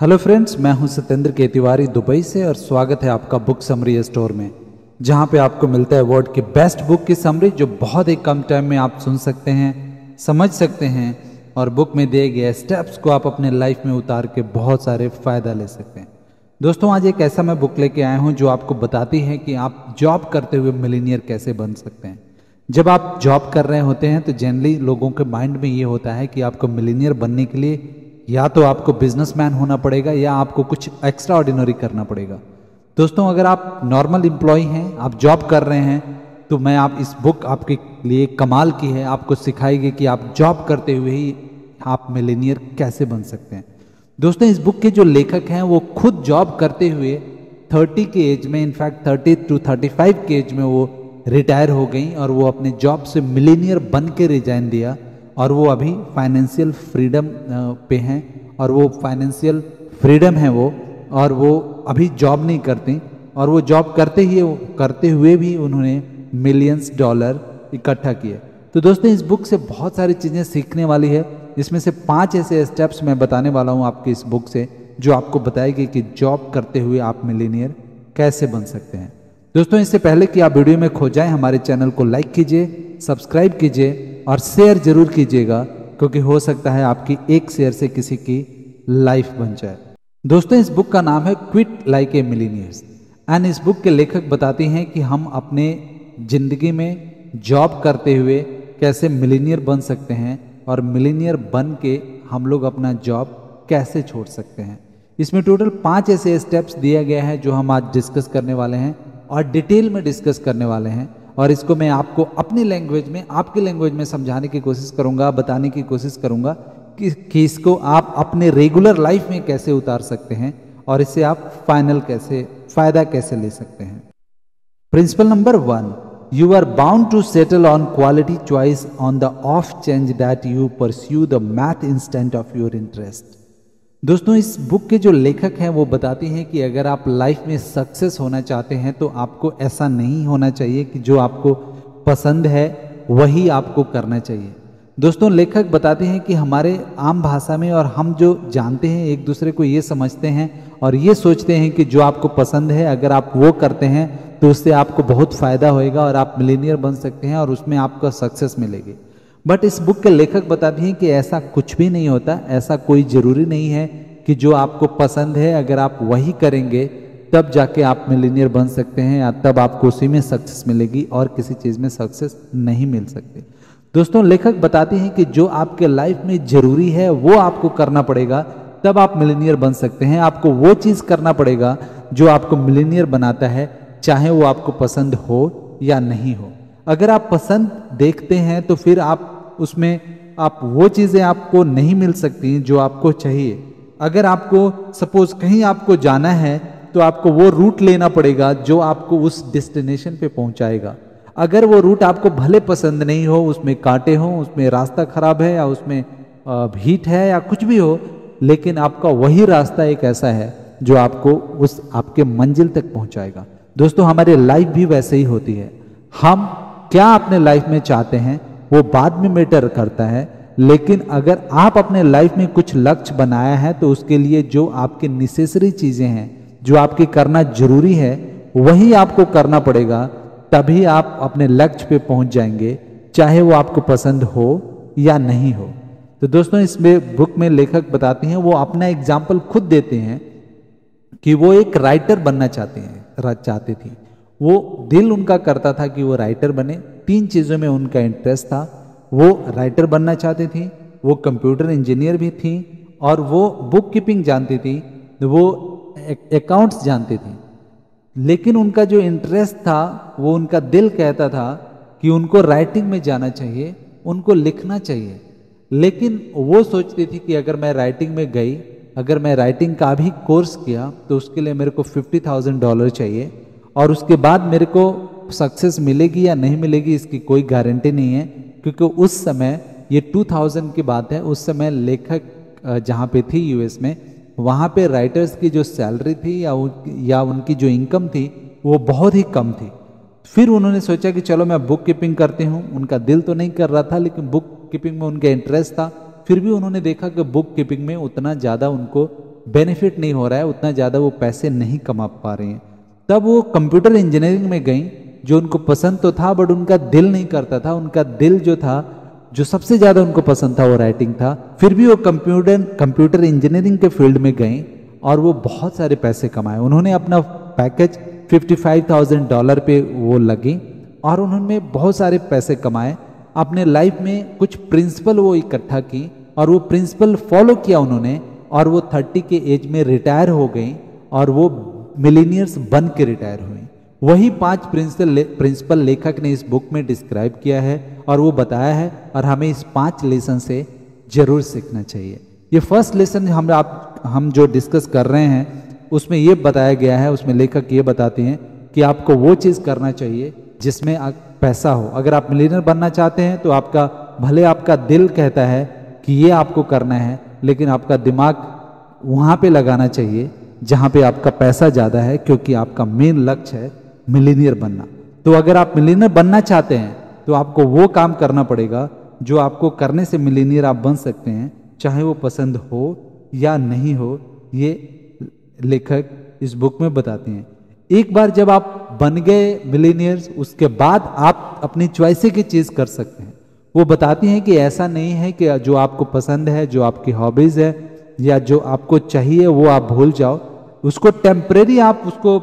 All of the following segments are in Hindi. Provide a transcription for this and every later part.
हेलो फ्रेंड्स, मैं हूं सत्येंद्र के तिवारी दुबई से और स्वागत है आपका बुक समरी स्टोर में, जहां पे आपको मिलता है वर्ल्ड की बेस्ट बुक की समरी जो बहुत ही कम टाइम में आप सुन सकते हैं, समझ सकते हैं और बुक में दिए गए स्टेप्स को आप अपने लाइफ में उतार के बहुत सारे फ़ायदा ले सकते हैं। दोस्तों, आज एक ऐसा मैं बुक लेके आया हूँ जो आपको बताती है कि आप जॉब करते हुए मिलीनियर कैसे बन सकते हैं। जब आप जॉब कर रहे होते हैं तो जनरली लोगों के माइंड में ये होता है कि आपको मिलीनियर बनने के लिए या तो आपको बिजनेसमैन होना पड़ेगा या आपको कुछ एक्स्ट्रा ऑर्डिनरी करना पड़ेगा। दोस्तों, अगर आप नॉर्मल एम्प्लॉय हैं, आप जॉब कर रहे हैं, तो मैं आप इस बुक आपके लिए कमाल की है, आपको सिखाएगी कि आप जॉब करते हुए ही आप मिलीनियर कैसे बन सकते हैं। दोस्तों, इस बुक के जो लेखक हैं वो खुद जॉब करते हुए 30 के एज में, इनफैक्ट 30 to 35 के एज में वो रिटायर हो गई और वो अपने जॉब से मिलीनियर बन के रिजाइन दिया और वो अभी फाइनेंशियल फ्रीडम पे हैं और वो फाइनेंशियल फ्रीडम है वो, और वो अभी जॉब नहीं करती और वो जॉब करते हुए भी उन्होंने मिलियंस डॉलर इकट्ठा किए। तो दोस्तों, इस बुक से बहुत सारी चीज़ें सीखने वाली है। इसमें से 5 ऐसे स्टेप्स मैं बताने वाला हूँ आपकी इस बुक से जो आपको बताएगी कि जॉब करते हुए आप मिलीनियर कैसे बन सकते हैं। दोस्तों, इससे पहले कि आप वीडियो में खो जाएं, हमारे चैनल को लाइक कीजिए, सब्सक्राइब कीजिए और शेयर जरूर कीजिएगा, क्योंकि हो सकता है आपकी एक शेयर से किसी की लाइफ बन जाए। दोस्तों, इस बुक का नाम है quit like a millionaires and इस बुक के लेखक बताते हैं कि हम अपने जिंदगी में जॉब करते हुए कैसे मिलीनियर बन सकते हैं और मिलीनियर बन के हम लोग अपना जॉब कैसे छोड़ सकते हैं। इसमें टोटल 5 ऐसे स्टेप्स दिया गया है जो हम आज डिस्कस करने वाले हैं और डिटेल में डिस्कस करने वाले हैं, और इसको मैं आपको अपनी लैंग्वेज में, आपकी लैंग्वेज में समझाने की कोशिश करूंगा, बताने की कोशिश करूंगा कि इसको आप अपने रेगुलर लाइफ में कैसे उतार सकते हैं और इससे आप फायदा कैसे ले सकते हैं। Principle number 1, you are bound to settle on quality choice on the off change that you pursue the math instant of your interest. दोस्तों, इस बुक के जो लेखक हैं वो बताती हैं कि अगर आप लाइफ में सक्सेस होना चाहते हैं तो आपको ऐसा नहीं होना चाहिए कि जो आपको पसंद है वही आपको करना चाहिए। दोस्तों, लेखक बताते हैं कि हमारे आम भाषा में और हम जो जानते हैं एक दूसरे को ये समझते हैं और ये सोचते हैं कि जो आपको पसंद है अगर आप वो करते हैं तो उससे आपको बहुत फ़ायदा होएगा और आप मिलीनियर बन सकते हैं और उसमें आपको सक्सेस मिलेगी। बट इस बुक के लेखक बताती हैं कि ऐसा कुछ भी नहीं होता, ऐसा कोई ज़रूरी नहीं है कि जो आपको पसंद है अगर आप वही करेंगे तब जाके आप मिलीनियर बन सकते हैं या तब आपको उसी में सक्सेस मिलेगी और किसी चीज़ में सक्सेस नहीं मिल सकती। दोस्तों, लेखक बताते हैं कि जो आपके लाइफ में ज़रूरी है वो आपको करना पड़ेगा, तब आप मिलीनियर बन सकते हैं। आपको वो चीज़ करना पड़ेगा जो आपको मिलीनियर बनाता है, चाहे वो आपको पसंद हो या नहीं हो। अगर आप पसंद देखते हैं तो फिर आप उसमें वो चीज़ें आपको नहीं मिल सकती जो आपको चाहिए। अगर आपको सपोज कहीं आपको जाना है तो आपको वो रूट लेना पड़ेगा जो आपको उस डेस्टिनेशन पे पहुंचाएगा। अगर वो रूट आपको भले पसंद नहीं हो, उसमें कांटे हों, उसमें रास्ता खराब है या उसमें भीट है या कुछ भी हो, लेकिन आपका वही रास्ता एक ऐसा है जो आपको उस आपके मंजिल तक पहुंचाएगा। दोस्तों, हमारी लाइफ भी वैसे ही होती है। हम क्या अपने लाइफ में चाहते हैं वो बाद में मैटर करता है, लेकिन अगर आप अपने लाइफ में कुछ लक्ष्य बनाया है तो उसके लिए जो आपके नेसेसरी चीज़ें हैं, जो आपके करना जरूरी है, वही आपको करना पड़ेगा, तभी आप अपने लक्ष्य पे पहुंच जाएंगे, चाहे वो आपको पसंद हो या नहीं हो। तो दोस्तों, इसमें बुक में लेखक बताते हैं, वो अपना एग्जाम्पल खुद देते हैं कि वो एक राइटर बनना चाहती थी। वो दिल उनका करता था कि वो राइटर बने। 3 चीज़ों में उनका इंटरेस्ट था। वो राइटर बनना चाहती थी, वो कंप्यूटर इंजीनियर भी थी और वो बुक कीपिंग जानती थी, वो अकाउंट्स जानती थी। लेकिन उनका जो इंटरेस्ट था, वो उनका दिल कहता था कि उनको राइटिंग में जाना चाहिए, उनको लिखना चाहिए। लेकिन वो सोचती थी कि अगर मैं राइटिंग में गई, अगर मैं राइटिंग का भी कोर्स किया तो उसके लिए मेरे को $50,000 चाहिए और उसके बाद मेरे को सक्सेस मिलेगी या नहीं मिलेगी इसकी कोई गारंटी नहीं है, क्योंकि उस समय, ये 2000 की बात है, उस समय लेखक जहाँ पे थी यूएस में, वहाँ पे राइटर्स की जो सैलरी थी या उनकी जो इनकम थी वो बहुत ही कम थी। फिर उन्होंने सोचा कि चलो मैं बुक कीपिंग करती हूँ। उनका दिल तो नहीं कर रहा था, लेकिन बुक कीपिंग में उनका इंटरेस्ट था। फिर भी उन्होंने देखा कि बुक कीपिंग में उतना ज़्यादा उनको बेनिफिट नहीं हो रहा है, उतना ज़्यादा वो पैसे नहीं कमा पा रहे हैं। तब वो कंप्यूटर इंजीनियरिंग में गई, जो उनको पसंद तो था बट उनका दिल नहीं करता था। उनका दिल जो था, जो सबसे ज़्यादा उनको पसंद था वो राइटिंग था। फिर भी वो कंप्यूटर इंजीनियरिंग के फील्ड में गई और वो बहुत सारे पैसे कमाए। उन्होंने अपना पैकेज $55,000 पे वो लगी और उन्होंने बहुत सारे पैसे कमाए। अपने लाइफ में कुछ प्रिंसिपल वो इकट्ठा की और वो प्रिंसिपल फॉलो किया उन्होंने, और वो 30 के एज में रिटायर हो गई और वो मिलीनियर्स बन के रिटायर हुई। वही 5 प्रिंसिपल लेखक ने इस बुक में डिस्क्राइब किया है और वो बताया है, और हमें इस 5 लेसन से जरूर सीखना चाहिए। ये फर्स्ट लेसन हम जो डिस्कस कर रहे हैं उसमें ये बताया गया है, उसमें लेखक ये बताते हैं कि आपको वो चीज़ करना चाहिए जिसमें पैसा हो। अगर आप मिलीनियर बनना चाहते हैं तो भले आपका दिल कहता है कि ये आपको करना है, लेकिन आपका दिमाग वहाँ पे लगाना चाहिए जहाँ पे आपका पैसा ज़्यादा है, क्योंकि आपका मेन लक्ष्य है मिलीनियर बनना। तो अगर आप मिलीनियर बनना चाहते हैं तो आपको वो काम करना पड़ेगा जो आपको करने से मिलीनियर आप बन सकते हैं, चाहे वो पसंद हो या नहीं हो। ये लेखक इस बुक में बताते हैं। एक बार जब आप बन गए मिलीनियर्स, उसके बाद आप अपनी चॉइस की चीज़ कर सकते हैं। वो बताती हैं कि ऐसा नहीं है कि जो आपको पसंद है, जो आपकी हॉबीज़ है या जो आपको चाहिए वो आप भूल जाओ। उसको टेम्परेरी आप उसको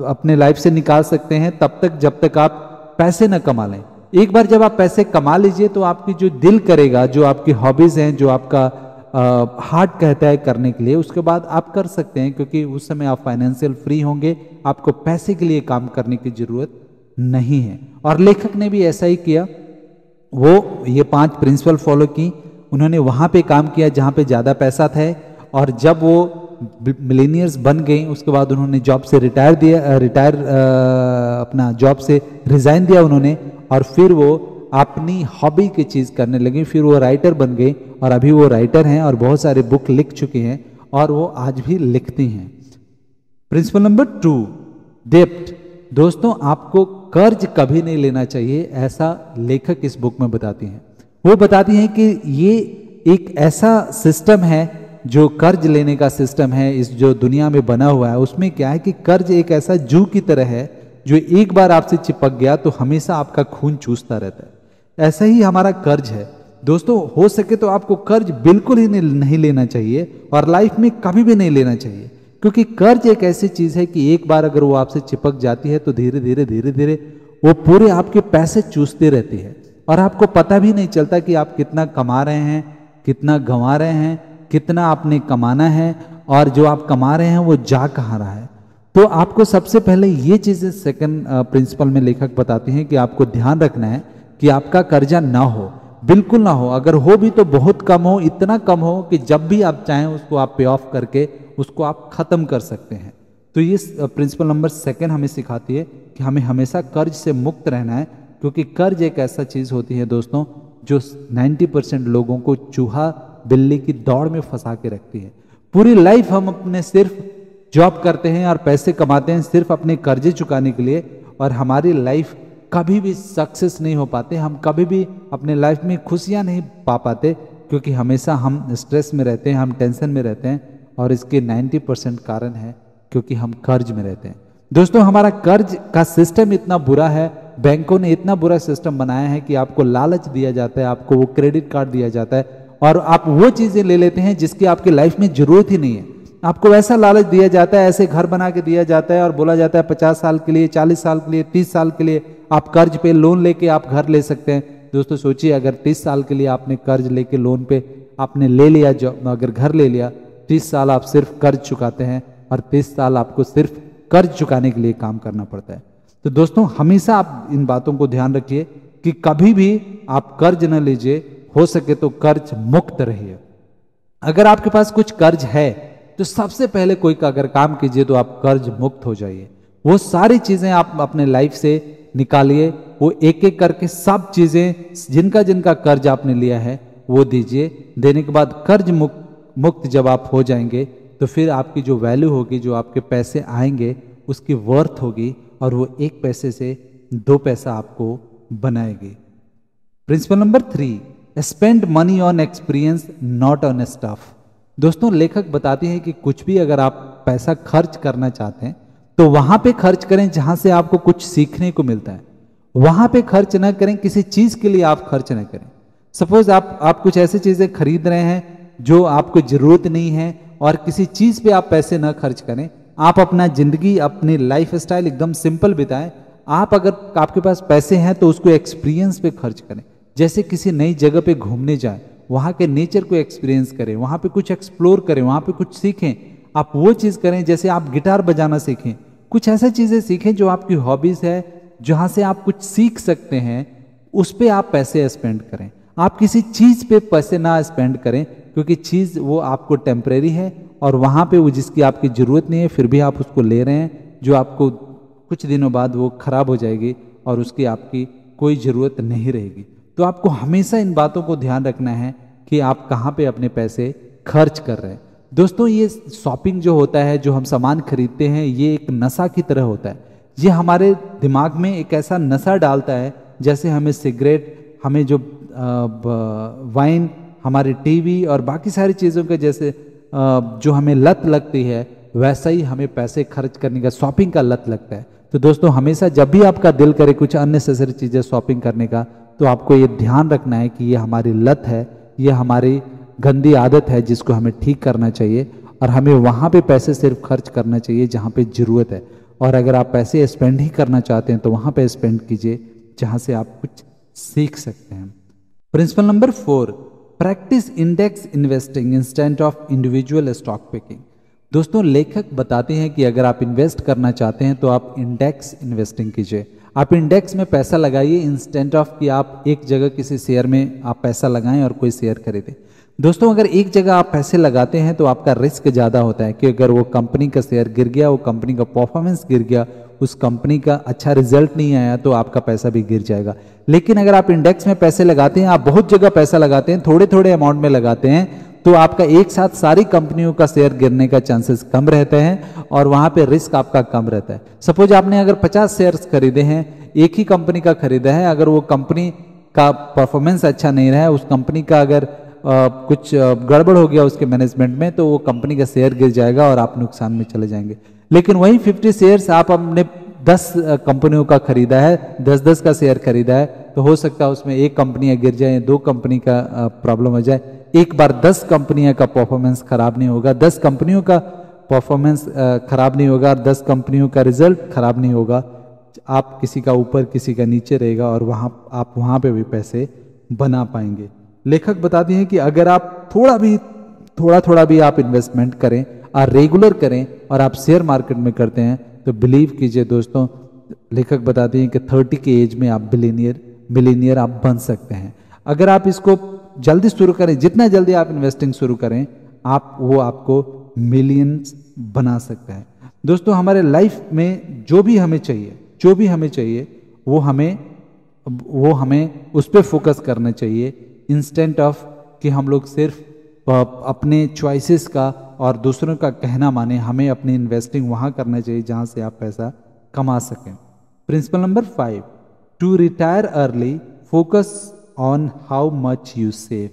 अपने लाइफ से निकाल सकते हैं तब तक जब तक आप पैसे न कमा लें। एक बार जब आप पैसे कमा लीजिए तो आपकी जो दिल करेगा, जो आपकी हॉबीज़ हैं, जो आपका हार्ट कहता है करने के लिए, उसके बाद आप कर सकते हैं, क्योंकि उस समय आप फाइनेंशियल फ्री होंगे। आपको पैसे के लिए काम करने की जरूरत नहीं है। और लेखक ने भी ऐसा ही किया। वो ये 5 प्रिंसिपल फॉलो की। उन्होंने वहाँ पे काम किया जहाँ पे ज़्यादा पैसा था, और जब वो मिलीनियर्स बन गई उसके बाद उन्होंने जॉब से अपना जॉब से रिज़ाइन दिया उन्होंने, और फिर वो अपनी हॉबी की चीज़ करने लगी। फिर वो राइटर बन गई और अभी वो राइटर हैं और बहुत सारे बुक लिख चुके हैं और वो आज भी लिखती हैं। प्रिंसिपल नंबर 2, डेब्ट। दोस्तों, आपको कर्ज कभी नहीं लेना चाहिए, ऐसा लेखक इस बुक में बताती हैं। वो बताती हैं कि ये एक ऐसा सिस्टम है जो कर्ज लेने का सिस्टम है, इस जो दुनिया में बना हुआ है उसमें क्या है कि कर्ज एक ऐसा जू की तरह है जो एक बार आपसे चिपक गया तो हमेशा आपका खून चूसता रहता है। ऐसा ही हमारा कर्ज है। दोस्तों, हो सके तो आपको कर्ज बिल्कुल ही नहीं लेना चाहिए और लाइफ में कभी भी नहीं लेना चाहिए, क्योंकि कर्ज एक ऐसी चीज है कि एक बार अगर वो आपसे चिपक जाती है तो धीरे धीरे वो पूरे आपके पैसे चूसते रहती है और आपको पता भी नहीं चलता कि आप कितना कमा रहे हैं, कितना गंवा रहे हैं, कितना आपने कमाना है और जो आप कमा रहे हैं वो जा कहाँ रहा है। तो आपको सबसे पहले ये चीज़ें सेकंड प्रिंसिपल में लेखक बताते हैं कि आपको ध्यान रखना है कि आपका कर्जा ना हो, बिल्कुल ना हो। अगर हो भी तो बहुत कम हो, इतना कम हो कि जब भी आप चाहें उसको आप पे ऑफ करके उसको आप ख़त्म कर सकते हैं। तो ये प्रिंसिपल नंबर 2 हमें सिखाती है कि हमें हमेशा कर्ज से मुक्त रहना है, क्योंकि कर्ज एक ऐसा चीज़ होती है दोस्तों जो 90% लोगों को चूहा बिल्ली की दौड़ में फंसा के रखती है। पूरी लाइफ हम अपने सिर्फ जॉब करते हैं और पैसे कमाते हैं सिर्फ अपने कर्जे चुकाने के लिए, और हमारी लाइफ कभी भी सक्सेस नहीं हो पाते, हम कभी भी अपने लाइफ में खुशियाँ नहीं पा पाते, क्योंकि हमेशा हम स्ट्रेस में रहते हैं, हम टेंशन में रहते हैं, और इसके 90% कारण है क्योंकि हम कर्ज में रहते हैं। दोस्तों, हमारा कर्ज का सिस्टम इतना बुरा है, बैंकों ने इतना बुरा सिस्टम बनाया है कि आपको लालच दिया जाता है, आपको वो क्रेडिट कार्ड दिया जाता है और आप वो चीज़ें ले लेते हैं जिसकी आपकी लाइफ में ज़रूरत ही नहीं है। आपको ऐसा लालच दिया जाता है, ऐसे घर बना के दिया जाता है और बोला जाता है 50 साल के लिए, 40 साल के लिए, 30 साल के लिए आप कर्ज पे लोन लेके आप घर ले सकते हैं। दोस्तों सोचिए, अगर 30 साल के लिए आपने कर्ज लेके लोन पे आपने ले लिया, जो अगर घर ले लिया, 30 साल आप सिर्फ कर्ज चुकाते हैं और 30 साल आपको सिर्फ कर्ज चुकाने के लिए काम करना पड़ता है। तो दोस्तों, हमेशा आप इन बातों को ध्यान रखिए कि कभी भी आप कर्ज न लीजिए, हो सके तो कर्ज मुक्त रहिए। अगर आपके पास कुछ कर्ज है तो सबसे पहले कोई का अगर काम कीजिए तो आप कर्ज मुक्त हो जाइए। वो सारी चीजें आप अपने लाइफ से निकालिए, वो एक एक करके सब चीजें जिनका जिनका कर्ज आपने लिया है वो दीजिए। देने के बाद कर्ज मुक्त जब आप हो जाएंगे तो फिर आपकी जो वैल्यू होगी, जो आपके पैसे आएंगे उसकी वर्थ होगी और वो 1 पैसे से 2 पैसा आपको बनाएगी। Principle number 3, spend money on experience not on stuff. दोस्तों लेखक बताते हैं कि कुछ भी अगर आप पैसा खर्च करना चाहते हैं तो वहां पे खर्च करें जहां से आपको कुछ सीखने को मिलता है। वहां पे खर्च ना करें, किसी चीज के लिए आप खर्च ना करें। सपोज आप कुछ ऐसी चीजें खरीद रहे हैं जो आपको जरूरत नहीं है और किसी चीज पे आप पैसे ना खर्च करें। आप अपना जिंदगी, अपनी लाइफ स्टाइल एकदम सिंपल बिताएं। आप अगर आपके पास पैसे हैं तो उसको एक्सपीरियंस पे खर्च करें। जैसे किसी नई जगह पे घूमने जाए, वहाँ के नेचर को एक्सपीरियंस करें, वहाँ पे कुछ एक्सप्लोर करें, वहाँ पे कुछ सीखें। आप वो चीज़ करें, जैसे आप गिटार बजाना सीखें, कुछ ऐसी चीज़ें सीखें जो आपकी हॉबीज़ है, जहाँ से आप कुछ सीख सकते हैं, उस पर आप पैसे स्पेंड करें। आप किसी चीज़ पे पैसे ना स्पेंड करें, क्योंकि चीज़ वो आपको टेम्परेरी है और वहाँ पे वो जिसकी आपकी ज़रूरत नहीं है फिर भी आप उसको ले रहे हैं, जो आपको कुछ दिनों बाद वो खराब हो जाएगी और उसकी आपकी कोई ज़रूरत नहीं रहेगी। तो आपको हमेशा इन बातों को ध्यान रखना है कि आप कहाँ पे अपने पैसे खर्च कर रहे हैं। दोस्तों ये शॉपिंग जो होता है, जो हम सामान खरीदते हैं, ये एक नशा की तरह होता है। ये हमारे दिमाग में एक ऐसा नशा डालता है, जैसे हमें सिगरेट, हमें जो वाइन, हमारे टीवी और बाकी सारी चीज़ों के जैसे जो हमें लत लगती है, वैसा ही हमें पैसे खर्च करने का, शॉपिंग का लत लगता है। तो दोस्तों हमेशा जब भी आपका दिल करे कुछ अननेसेसरी चीज़ें शॉपिंग करने का, तो आपको ये ध्यान रखना है कि ये हमारी लत है, ये हमारी गंदी आदत है जिसको हमें ठीक करना चाहिए और हमें वहाँ पे पैसे सिर्फ खर्च करना चाहिए जहाँ पे ज़रूरत है। और अगर आप पैसे स्पेंड ही करना चाहते हैं तो वहाँ पे स्पेंड कीजिए जहाँ से आप कुछ सीख सकते हैं। Principle number 4, practice index investing instead of individual stock picking. दोस्तों लेखक बताते हैं कि अगर आप इन्वेस्ट करना चाहते हैं तो आप इंडेक्स इन्वेस्टिंग कीजिए। आप इंडेक्स में पैसा लगाइए इंस्टेंट ऑफ कि आप एक जगह किसी शेयर में आप पैसा लगाएं और कोई शेयर खरीदें। दोस्तों अगर एक जगह आप पैसे लगाते हैं तो आपका रिस्क ज़्यादा होता है कि अगर वो कंपनी का शेयर गिर गया, वो कंपनी का परफॉर्मेंस गिर गया, उस कंपनी का अच्छा रिजल्ट नहीं आया तो आपका पैसा भी गिर जाएगा। लेकिन अगर आप इंडेक्स में पैसे लगाते हैं, आप बहुत जगह पैसा लगाते हैं, थोड़े थोड़े अमाउंट में लगाते हैं, तो आपका एक साथ सारी कंपनियों का शेयर गिरने का चांसेस कम रहते हैं और वहां पे रिस्क आपका कम रहता है। सपोज आपने अगर 50 शेयर्स खरीदे हैं, एक ही कंपनी का खरीदा है, अगर वो कंपनी का परफॉर्मेंस अच्छा नहीं रहा है, उस कंपनी का अगर कुछ गड़बड़ हो गया उसके मैनेजमेंट में, तो वो कंपनी का शेयर गिर जाएगा और आप नुकसान में चले जाएंगे। लेकिन वही 50 शेयर्स आप अपने 10 कंपनियों का खरीदा है, 10-10 का शेयर खरीदा है, तो हो सकता है उसमें एक कंपनी गिर जाए, 2 कंपनी का प्रॉब्लम हो जाए। एक बार 10 कंपनियों का परफॉर्मेंस खराब नहीं होगा, 10 कंपनियों का परफॉर्मेंस खराब नहीं होगा, 10 कंपनियों का रिजल्ट खराब नहीं होगा। आप किसी का ऊपर किसी का नीचे रहेगा और आप वहाँ पे भी पैसे बना पाएंगे। लेखक बताते हैं कि अगर आप थोड़ा थोड़ा भी आप इन्वेस्टमेंट करें और रेगुलर करें और आप शेयर मार्केट में करते हैं तो बिलीव कीजिए दोस्तों, लेखक बताते हैं कि 30 के एज में आप बिलीनियर आप बन सकते हैं। अगर आप इसको जल्दी शुरू करें, जितना जल्दी आप इन्वेस्टिंग शुरू करें, वो आपको मिलियंस बना सकता है। दोस्तों हमारे लाइफ में जो भी हमें चाहिए वो हमें उस पर फोकस करना चाहिए, इंस्टेंट ऑफ कि हम लोग सिर्फ अपने चॉइसेस का और दूसरों का कहना माने। हमें अपनी इन्वेस्टिंग वहाँ करना चाहिए जहाँ से आप पैसा कमा सकें। Principle number 5, to retire early focus on how much you save.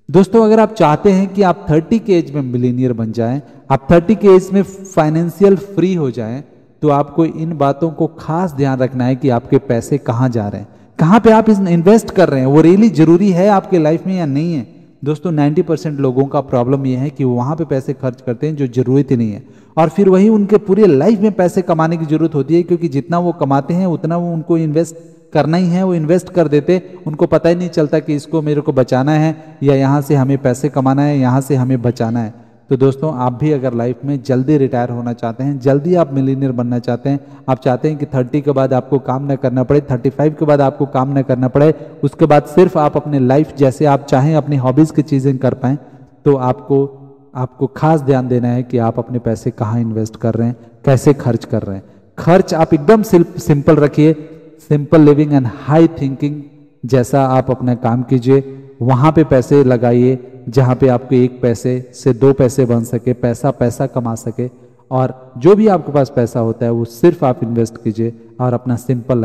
दोस्तों अगर आप चाहते हैं कि आप 30 के एज में मिलीनियर बन जाएं, आप 30 के एज में फाइनेंशियल फ्री हो जाएं, तो आपको इन बातों को खास ध्यान रखना है कि आपके पैसे कहाँ जा रहे हैं, कहाँ पे आप इन्वेस्ट कर रहे हैं, वो रियली जरूरी है आपके लाइफ में या नहीं है। दोस्तों 90% लोगों का प्रॉब्लम यह है कि वो वहाँ पे पैसे खर्च करते हैं जो जरूरत ही नहीं है, और फिर वही उनके पूरे लाइफ में पैसे कमाने की जरूरत होती है, क्योंकि जितना वो कमाते हैं उतना वो उनको इन्वेस्ट करना ही है, वो इन्वेस्ट कर देते, उनको पता ही नहीं चलता कि इसको मेरे को बचाना है या यहाँ से हमें पैसे कमाना है, यहाँ से हमें बचाना है। तो दोस्तों आप भी अगर लाइफ में जल्दी रिटायर होना चाहते हैं, जल्दी आप मिलीनियर बनना चाहते हैं, आप चाहते हैं कि 30 के बाद आपको काम न करना पड़े, 35 के बाद आपको काम न करना पड़े, उसके बाद सिर्फ आप अपने लाइफ जैसे आप चाहें अपनी हॉबीज़ की चीज़ें कर पाएँ, तो आपको खास ध्यान देना है कि आप अपने पैसे कहाँ इन्वेस्ट कर रहे हैं, कैसे खर्च कर रहे हैं। खर्च आप एकदम सिंपल रखिए, simple living and high thinking जैसा आप अपना काम कीजिए, वहाँ पे पैसे लगाइए जहाँ पे आपको 1 पैसे से 2 पैसे बन सके, पैसा कमा सके, और जो भी आपके पास पैसा होता है वो सिर्फ आप इन्वेस्ट कीजिए और अपना सिंपल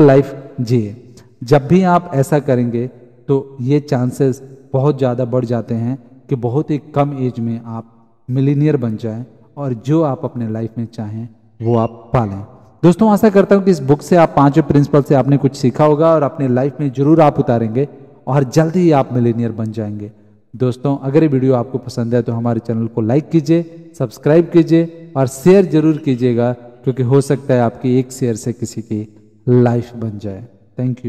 लाइफ जिए। जब भी आप ऐसा करेंगे तो ये चांसेस बहुत ज़्यादा बढ़ जाते हैं कि बहुत ही कम एज में आप मिलीनियर बन जाएं और जो आप अपने लाइफ में चाहें वो आप पालें। दोस्तों आशा करता हूँ कि इस बुक से आप 5 प्रिंसिपल से आपने कुछ सीखा होगा और अपने लाइफ में जरूर आप उतारेंगे और जल्दी ही आप मिलीनियर बन जाएंगे। दोस्तों अगर ये वीडियो आपको पसंद है तो हमारे चैनल को लाइक कीजिए, सब्सक्राइब कीजिए और शेयर जरूर कीजिएगा, क्योंकि हो सकता है आपकी एक शेयर से किसी की लाइफ बन जाए। Thank you.